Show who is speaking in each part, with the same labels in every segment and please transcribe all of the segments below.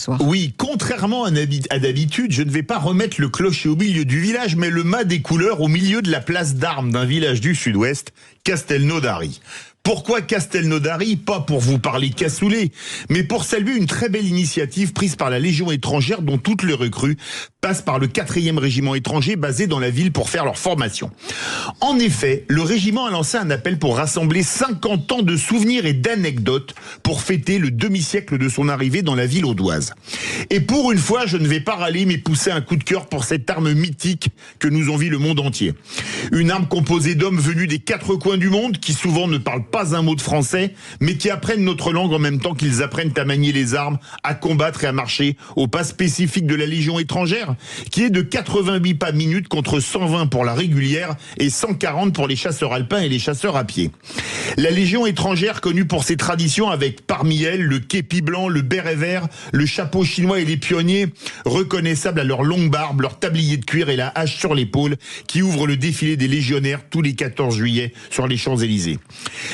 Speaker 1: soir.
Speaker 2: Oui, contrairement à d'habitude, je ne vais pas remettre le clocher au milieu du village, mais le mât des couleurs au milieu de la place d'armes d'un village du sud-ouest, Castelnaudary. Pourquoi Castelnaudary? Pas pour vous parler cassoulet, mais pour saluer une très belle initiative prise par la Légion étrangère dont toutes les recrues passent par le 4e régiment étranger basé dans la ville pour faire leur formation. En effet, le régiment a lancé un appel pour rassembler 50 ans de souvenirs et d'anecdotes pour fêter le demi-siècle de son arrivée dans la ville audoise. Et pour une fois, je ne vais pas râler mais pousser un coup de cœur pour cette arme mythique que nous envie le monde entier. Une arme composée d'hommes venus des 4 coins du monde qui souvent ne parlent pas un mot de français, mais qui apprennent notre langue en même temps qu'ils apprennent à manier les armes, à combattre et à marcher au pas spécifique de la Légion étrangère, qui est de 88 pas minutes contre 120 pour la régulière et 140 pour les chasseurs alpins et les chasseurs à pied. La Légion étrangère, connue pour ses traditions avec parmi elles le képi blanc, le béret vert, le chapeau chinois et les pionniers, reconnaissables à leur longue barbe, leur tablier de cuir et la hache sur l'épaule, qui ouvrent le défilé des légionnaires tous les 14 juillet sur les Champs-Élysées.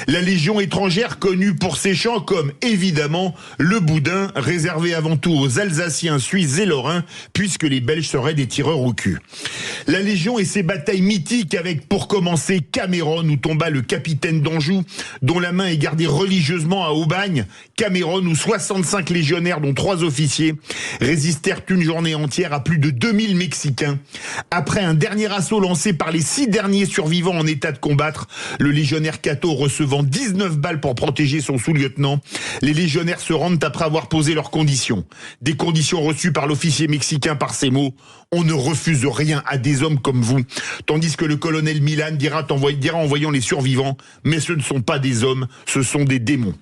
Speaker 2: La Légion étrangère connue pour ses chants comme, évidemment, le boudin, réservé avant tout aux Alsaciens, Suisses et Lorrains, puisque les Belges seraient des tireurs au cul. La Légion et ses batailles mythiques avec, pour commencer, Cameron, où tomba le capitaine d'Anjou, dont la main est gardée religieusement à Aubagne. Cameron, où 65 légionnaires, dont 3 officiers, résistèrent une journée entière à plus de 2000 Mexicains. Après un dernier assaut lancé par les 6 derniers survivants en état de combattre, le légionnaire Cato recevant 19 balles pour protéger son sous-lieutenant, les légionnaires se rendent après avoir posé leurs conditions. Des conditions reçues par l'officier mexicain par ces mots: « On ne refuse rien à des hommes comme vous ». Tandis que le colonel Milan dira en voyant les survivants: « Mais ce ne sont pas des hommes, ce sont des démons ».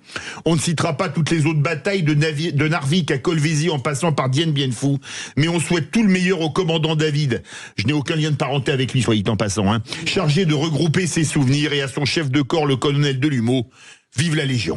Speaker 2: On ne citera pas toutes les autres batailles de Narvik à Colvézi en passant par Dien Bien Phu, mais on souhaite tout le meilleur au commandant David. Je n'ai aucun lien de parenté avec lui, soit dit en passant, chargé de regrouper ses souvenirs, et à son chef de corps, le colonel Delumeau. Vive la Légion.